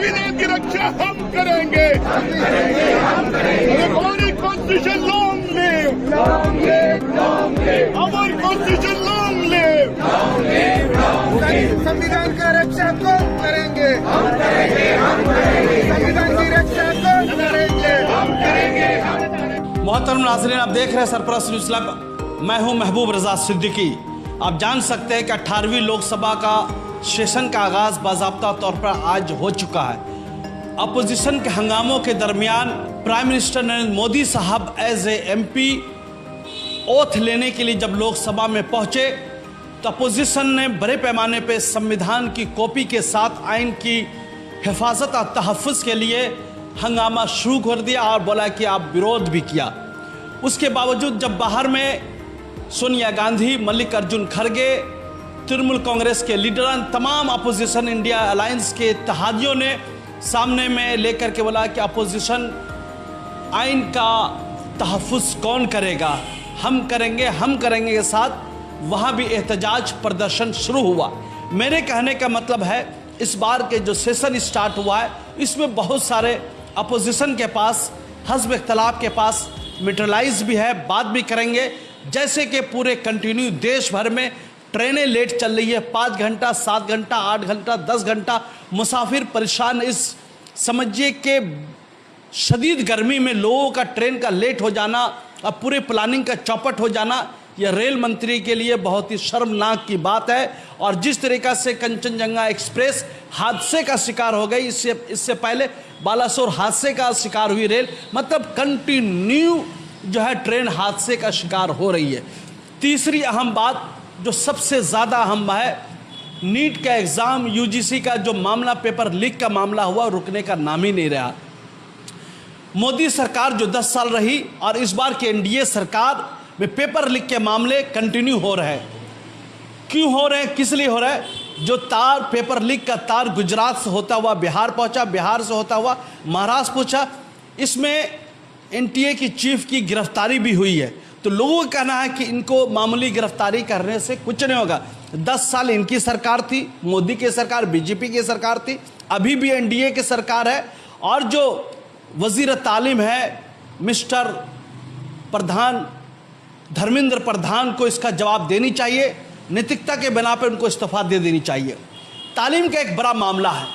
संविधान की रक्षा हम करेंगे। हमारी कॉन्स्टिट्यूशन लॉन्ग लिव, हमारी कॉन्स्टिट्यूशन लॉन्ग लिव। संविधान का रक्षा कौन करेंगे? संविधान की रक्षा कौन करेंगे? मोहतरम नाज़रीन, आप देख रहे हैं सरफराज न्यूज़ लैब। मैं हूं महबूब रजा सिद्दीकी। आप जान सकते हैं कि 18वीं लोकसभा का सेशन का आगाज़ बाज़ाब्ता तौर पर आज हो चुका है। अपोजिशन के हंगामों के दरमियान प्राइम मिनिस्टर नरेंद्र मोदी साहब एज ए एमपी ओथ लेने के लिए जब लोकसभा में पहुंचे तो अपोजिशन ने बड़े पैमाने पर संविधान की कॉपी के साथ आइन की हिफाजत और तहफ़्फ़ुज़ के लिए हंगामा शुरू कर दिया और बोला कि आप विरोध भी किया। उसके बावजूद जब बाहर में सोनिया गांधी, मल्लिकार्जुन खड़गे, तृणमूल कांग्रेस के लीडर, तमाम अपोजिशन इंडिया अलायंस के इत्तेहादियों ने सामने में लेकर के बोला कि अपोजिशन आइन का तहफ़्फ़ुज़ कौन करेगा, हम करेंगे के साथ वहाँ भी एहतजाज प्रदर्शन शुरू हुआ। मेरे कहने का मतलब है इस बार के जो सेशन स्टार्ट हुआ है इसमें बहुत सारे अपोजिशन के पास हज़्ब इख्तलाफ के पास मिटरलाइज भी है, बात भी करेंगे। जैसे कि पूरे कंटिन्यू देश भर में ट्रेनें लेट चल रही है, 5 घंटा, 7 घंटा, 8 घंटा, 10 घंटा, मुसाफिर परेशान। इस समझिए कि शदीद गर्मी में लोगों का ट्रेन का लेट हो जाना और पूरे प्लानिंग का चौपट हो जाना, यह रेल मंत्री के लिए बहुत ही शर्मनाक की बात है। और जिस तरीक़ा से कंचनजंगा एक्सप्रेस हादसे का शिकार हो गई, इससे पहले बालासोर हादसे का शिकार हुई रेल, मतलब कंटिन्यू जो है ट्रेन हादसे का शिकार हो रही है। तीसरी अहम बात जो सबसे ज़्यादा अहम है, नीट का एग्ज़ाम, यूजीसी का जो मामला, पेपर लीक का मामला हुआ, रुकने का नाम ही नहीं रहा। मोदी सरकार जो 10 साल रही और इस बार की एनडीए सरकार में पेपर लीक के मामले कंटिन्यू हो रहे हैं। क्यों हो रहे हैं, किस लिए हो रहे हैं? जो तार, पेपर लीक का तार गुजरात से होता हुआ बिहार पहुंचा, बिहार से होता हुआ महाराष्ट्र पहुंचा, इसमें एनटीए की चीफ की गिरफ्तारी भी हुई है। तो लोगों का कहना है कि इनको मामूली गिरफ्तारी करने से कुछ नहीं होगा। 10 साल इनकी सरकार थी, मोदी की सरकार, बीजेपी की सरकार थी, अभी भी एनडीए की सरकार है। और जो वज़ीर तालीम है मिस्टर प्रधान, धर्मेंद्र प्रधान को इसका जवाब देनी चाहिए। नैतिकता के बिना पर उनको इस्तीफा दे देनी चाहिए। तालीम का एक बड़ा मामला है,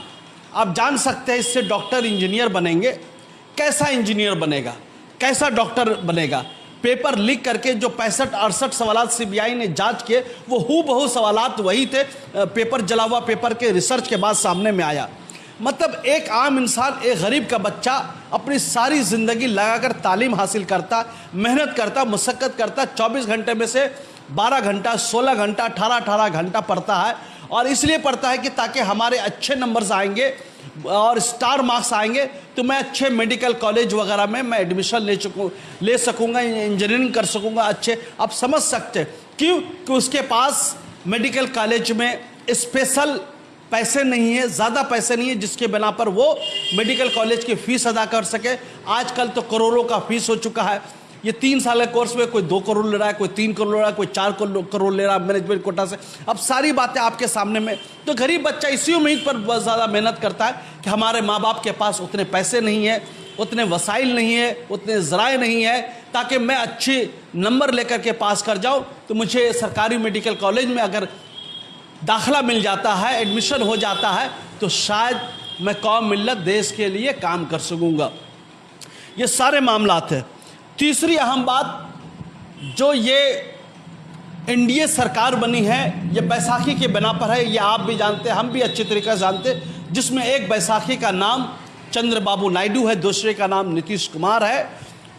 आप जान सकते हैं इससे डॉक्टर इंजीनियर बनेंगे। कैसा इंजीनियर बनेगा, कैसा डॉक्टर बनेगा? पेपर लीक करके जो 65-68 सवाल सीबीआई ने जांच किए, वो हूबहू सवालात वही थे, पेपर जला हुआ पेपर के रिसर्च के बाद सामने में आया। मतलब एक आम इंसान, एक गरीब का बच्चा अपनी सारी ज़िंदगी लगाकर तालीम हासिल करता, मेहनत करता, मशक्क़त करता, 24 घंटे में से 12 घंटा, 16 घंटा, 18 घंटा पढ़ता है। और इसलिए पढ़ता है कि ताकि हमारे अच्छे नंबर्स आएंगे और स्टार मार्क्स आएंगे तो मैं अच्छे मेडिकल कॉलेज वगैरह में मैं एडमिशन ले सकूँगा, इंजीनियरिंग कर सकूँगा अच्छे। आप समझ सकते क्यों कि उसके पास मेडिकल कॉलेज में स्पेशल पैसे नहीं है, ज़्यादा पैसे नहीं है, जिसके बिना पर वो मेडिकल कॉलेज की फ़ीस अदा कर सके। आजकल तो करोड़ों का फ़ीस हो चुका है। ये 3 साल के कोर्स में कोई 2 करोड़ ले रहा है, कोई 3 करोड़ ले रहा है, कोई 4 करोड़ ले रहा है मैनेजमेंट कोटा से। अब सारी बातें आपके सामने में। तो गरीब बच्चा इसी उम्मीद पर बहुत ज़्यादा मेहनत करता है कि हमारे माँ बाप के पास उतने पैसे नहीं है, उतने वसाइल नहीं है, उतने ज़राए नहीं है ताकि मैं अच्छे नंबर लेकर के पास कर जाऊँ। तो मुझे सरकारी मेडिकल कॉलेज में अगर दाखिला मिल जाता है, एडमिशन हो जाता है, तो शायद मैं कौम मिल्लत देश के लिए काम कर सकूँगा। ये सारे मामलात हैं। तीसरी अहम बात, जो ये एनडीए सरकार बनी है, ये बैसाखी के बिना पर है। ये आप भी जानते हैं, हम भी अच्छी तरीके से जानते हैं, जिसमें एक बैसाखी का नाम चंद्रबाबू नायडू है, दूसरे का नाम नीतीश कुमार है।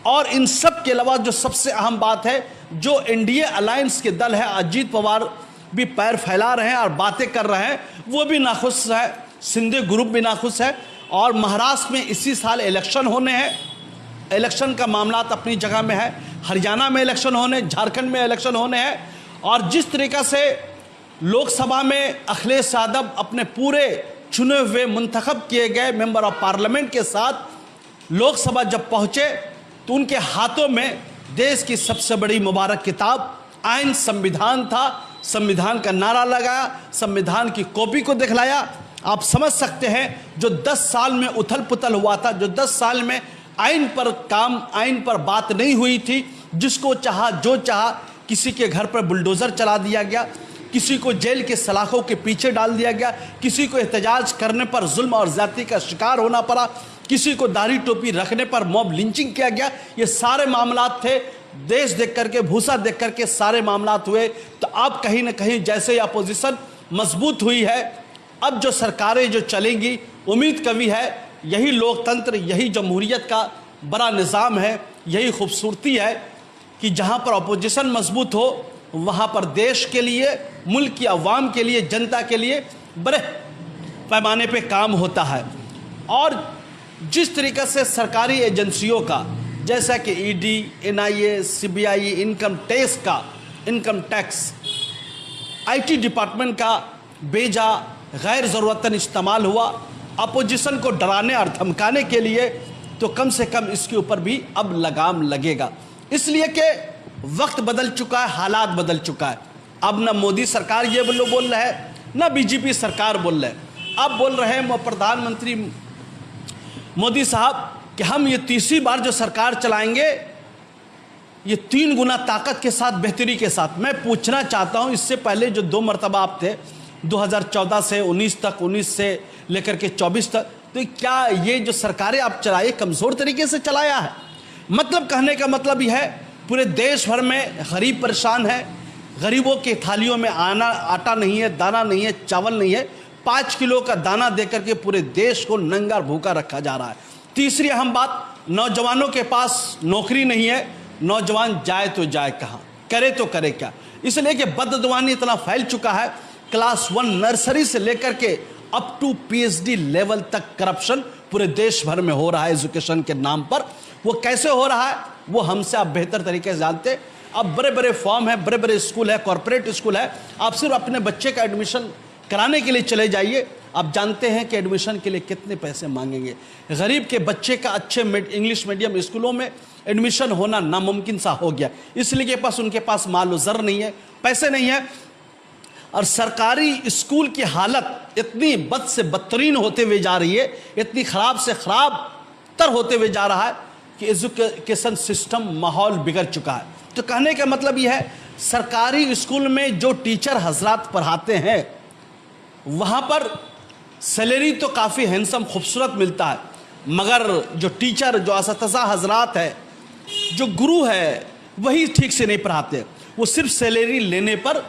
और इन सब के अलावा जो सबसे अहम बात है, जो एनडीए अलायंस के दल है, अजीत पवार भी पैर फैला रहे हैं और बातें कर रहे हैं, वो भी नाखुश है, शिंदे ग्रुप भी नाखुश है। और महाराष्ट्र में इसी साल इलेक्शन होने हैं, इलेक्शन का मामला अपनी जगह में है, हरियाणा में इलेक्शन होने, झारखंड में इलेक्शन होने हैं। और जिस तरीक़ा से लोकसभा में अखिलेश यादव अपने पूरे चुने हुए मुंतखब किए गए मेंबर ऑफ पार्लियामेंट के साथ लोकसभा जब पहुँचे तो उनके हाथों में देश की सबसे बड़ी मुबारक किताब आइन संविधान था। संविधान का नारा लगाया, संविधान की कॉपी को दिखलाया आप समझ सकते हैं जो 10 साल में उथल पुथल हुआ था, जो 10 साल में आइन पर बात नहीं हुई थी, जिसको चाहा जो चाहा, किसी के घर पर बुलडोज़र चला दिया गया, किसी को जेल के सलाखों के पीछे डाल दिया गया, किसी को एहतजाज करने पर जुल्म और ज़्यादती का शिकार होना पड़ा, किसी को दाढ़ी टोपी रखने पर मॉब लिंचिंग किया गया। ये सारे मामलात थे, देश देख करके, भूसा देख करके सारे मामलात हुए। तो अब कहीं ना कहीं जैसे अपोजिशन मजबूत हुई है, अब जो सरकारें जो चलेंगी, उम्मीद कभी है यही लोकतंत्र, यही जमहूरियत का बड़ा निज़ाम है, यही खूबसूरती है कि जहाँ पर अपोजिशन मजबूत हो वहाँ पर देश के लिए, मुल्क की अवाम के लिए, जनता के लिए बड़े पैमाने पे काम होता है। और जिस तरीक़े से सरकारी एजेंसियों का, जैसा कि ED, NIA, CBI, income tax, IT department का बेजा गैर ज़रूरतन इस्तेमाल हुआ अपोजिशन को डराने और धमकाने के लिए, तो कम से कम इसके ऊपर भी अब लगाम लगेगा। इसलिए कि वक्त बदल चुका है, हालात बदल चुका है। अब ना मोदी सरकार ये बोल रहा है, ना बीजेपी सरकार बोल रहे हैं। अब बोल रहे हैं प्रधानमंत्री मोदी साहब कि हम ये तीसरी बार जो सरकार चलाएंगे, ये 3 गुना ताकत के साथ, बेहतरी के साथ। मैं पूछना चाहता हूँ, इससे पहले जो 2 मरतबा आप थे, 2014 से 19 तक, 19 से लेकर के 24 तक, तो क्या ये जो सरकारें आप चलाए कमज़ोर तरीके से चलाया है? मतलब कहने का मतलब यह है, पूरे देश भर में गरीब परेशान है, गरीबों के थालियों में आटा नहीं है, दाना नहीं है, चावल नहीं है। 5 किलो का दाना देकर के पूरे देश को नंगा भूखा रखा जा रहा है। तीसरी अहम बात, नौजवानों के पास नौकरी नहीं है। नौजवान जाए तो जाए कहाँ, करे तो करे क्या? इसलिए कि बददुआनी इतना फैल चुका है, क्लास 1 नर्सरी से लेकर के अप टू पीएचडी लेवल तक करप्शन पूरे देश भर में हो रहा है एजुकेशन के नाम पर। वो कैसे हो रहा है वो हमसे आप बेहतर तरीके से जानते हैं। अब बड़े बड़े फॉर्म है, बड़े बड़े स्कूल है, कॉरपोरेट स्कूल है, आप सिर्फ अपने बच्चे का एडमिशन कराने के लिए चले जाइए, आप जानते हैं कि एडमिशन के लिए कितने पैसे मांगेंगे। गरीब के बच्चे का अच्छे इंग्लिश मीडियम स्कूलों में एडमिशन होना नामुमकिन सा हो गया, इसलिए के पास उनके पास माल ज़र नहीं है, पैसे नहीं है। और सरकारी स्कूल की हालत इतनी बद से बदतरीन होते हुए जा रही है, इतनी ख़राब से ख़राब तर होते हुए जा रहा है कि एजुकेशन सिस्टम माहौल बिगड़ चुका है। तो कहने का मतलब यह है, सरकारी स्कूल में जो टीचर हजरात पढ़ाते हैं वहाँ पर सैलरी तो काफ़ी हैंडसम खूबसूरत मिलता है, मगर जो टीचर, जो असतज़ा हजरात है, जो गुरु है, वही ठीक से नहीं पढ़ाते। वो सिर्फ सैलरी लेने पर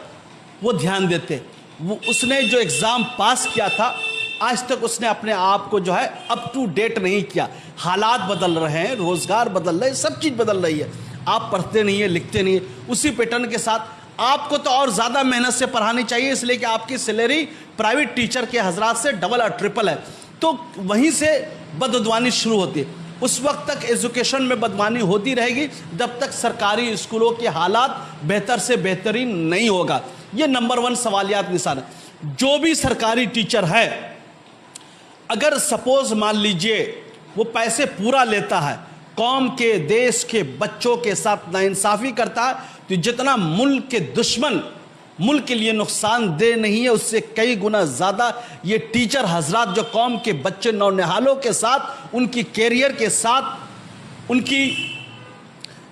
वो ध्यान देते। वो उसने जो एग्ज़ाम पास किया था, आज तक उसने अपने आप को जो है अप टू डेट नहीं किया। हालात बदल रहे हैं, रोज़गार बदल रहे हैं, सब चीज़ बदल रही है। आप पढ़ते नहीं है, लिखते नहीं है, उसी पैटर्न के साथ आपको तो और ज़्यादा मेहनत से पढ़ानी चाहिए, इसलिए कि आपकी सैलरी प्राइवेट टीचर के हजरात से डबल और ट्रिपल है। तो वहीं से बददुआनी शुरू होती है। उस वक्त तक एजुकेशन में बदमानी होती रहेगी जब तक सरकारी स्कूलों के हालात बेहतर से बेहतरीन नहीं होगा। ये नंबर 1 सवालियात निशान है। जो भी सरकारी टीचर है, अगर सपोज मान लीजिए वो पैसे पूरा लेता है, कौम के, देश के बच्चों के साथ नाइंसाफ़ी करता है, तो जितना मुल्क के दुश्मन मुल्क के लिए नुकसानदेह नहीं है, उससे कई गुना ज़्यादा ये टीचर हजरात जो कौम के बच्चे नौनिहालों के साथ, उनकी कैरियर के साथ, उनकी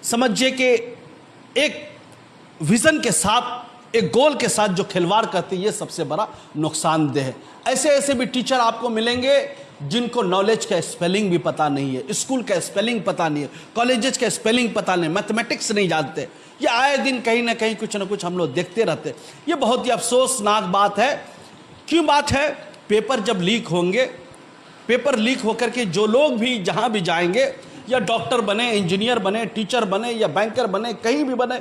समझिए कि एक विज़न के साथ, एक गोल के साथ जो खिलवाड़ करते हैं, ये सबसे बड़ा नुकसानदेह है। ऐसे ऐसे भी टीचर आपको मिलेंगे जिनको नॉलेज का स्पेलिंग भी पता नहीं है, स्कूल का स्पेलिंग पता नहीं है, कॉलेजेस का स्पेलिंग पता नहीं, मैथमेटिक्स नहीं जानते। ये आए दिन कहीं ना कहीं कुछ ना कुछ हम लोग देखते रहते। ये बहुत ही अफसोसनाक बात है। क्यों बात है? पेपर जब लीक होंगे, पेपर लीक होकर के जो लोग भी जहाँ भी जाएंगे, या डॉक्टर बने, इंजीनियर बने, टीचर बने, या बैंकर बने, कहीं भी बने,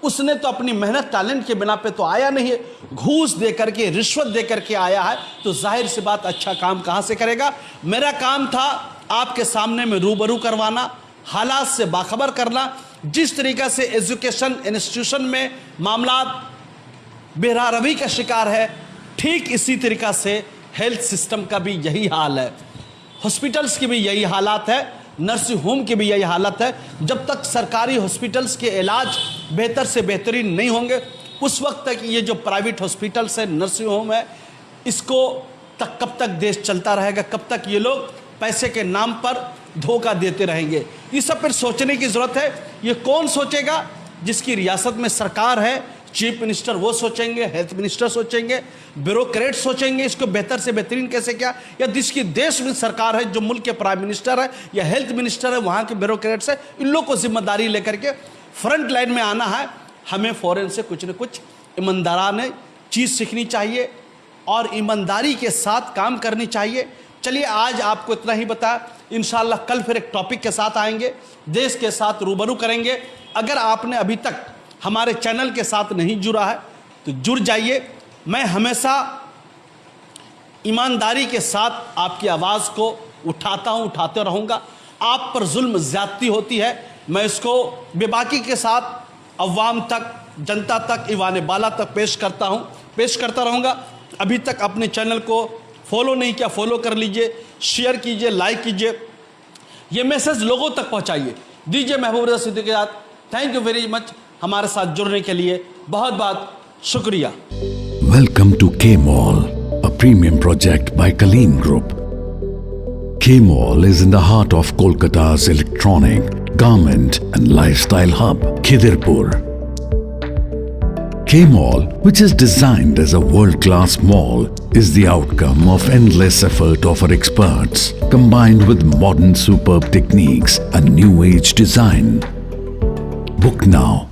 उसने तो अपनी मेहनत टैलेंट के बिना पे तो आया नहीं है, घूस दे करके, रिश्वत दे करके आया है। तो जाहिर सी बात, अच्छा काम कहाँ से करेगा? मेरा काम था आपके सामने में रूबरू करवाना, हालात से बाखबर करना। जिस तरीक़ा से एजुकेशन इंस्टीट्यूशन में मामला बेरारवी का शिकार है, ठीक इसी तरीक़ा से हेल्थ सिस्टम का भी यही हाल है, हॉस्पिटल्स की भी यही हालात है, नर्सिंग होम की भी यही हालत है। जब तक सरकारी हॉस्पिटल्स के इलाज बेहतर से बेहतरीन नहीं होंगे, उस वक्त तक ये जो प्राइवेट हॉस्पिटल्स है, नर्सिंग होम है, इसको तक कब तक देश चलता रहेगा, कब तक ये लोग पैसे के नाम पर धोखा देते रहेंगे। ये सब फिर सोचने की ज़रूरत है। ये कौन सोचेगा? जिसकी रियासत में सरकार है, चीफ मिनिस्टर वो सोचेंगे, हेल्थ मिनिस्टर सोचेंगे, ब्यूरोक्रेट सोचेंगे इसको बेहतर से बेहतरीन कैसे क्या, या जिसकी देश में सरकार है, जो मुल्क के प्राइम मिनिस्टर है या हेल्थ मिनिस्टर है, वहाँ के ब्यूरोक्रेट्स है, इन लोग को जिम्मेदारी लेकर के फ्रंट लाइन में आना है। हमें फ़ौरन से कुछ न कुछ ईमानदाराना चीज़ सीखनी चाहिए और ईमानदारी के साथ काम करनी चाहिए। चलिए आज आपको इतना ही बताया। इंशाल्लाह कल फिर एक टॉपिक के साथ आएंगे, देश के साथ रूबरू करेंगे। अगर आपने अभी तक हमारे चैनल के साथ नहीं जुड़ा है तो जुड़ जाइए। मैं हमेशा ईमानदारी के साथ आपकी आवाज़ को उठाता हूँ, उठाते रहूँगा। आप पर जुल्म ज़्यादती होती है, मैं इसको बेबाकी के साथ अवाम तक, जनता तक, ईवान बाला तक पेश करता रहूँगा। अभी तक अपने चैनल को फॉलो नहीं किया, फॉलो कर लीजिए, शेयर कीजिए, लाइक कीजिए, ये मैसेज लोगों तक पहुँचाइए, दीजिए महबूब रज़ा सिद्दीकी के साथ। थैंक यू वेरी मच हमारे साथ जुड़ने के लिए, बहुत बहुत शुक्रिया। Welcome to K-Mall, a premium project by Kaleen Group. K-Mall is in the heart of Kolkata's electronic, garment and lifestyle hub, Khidirpur. K-Mall, which is designed as a world-class mall, is the outcome of endless effort of our experts, combined with modern superb techniques and new age design. Book now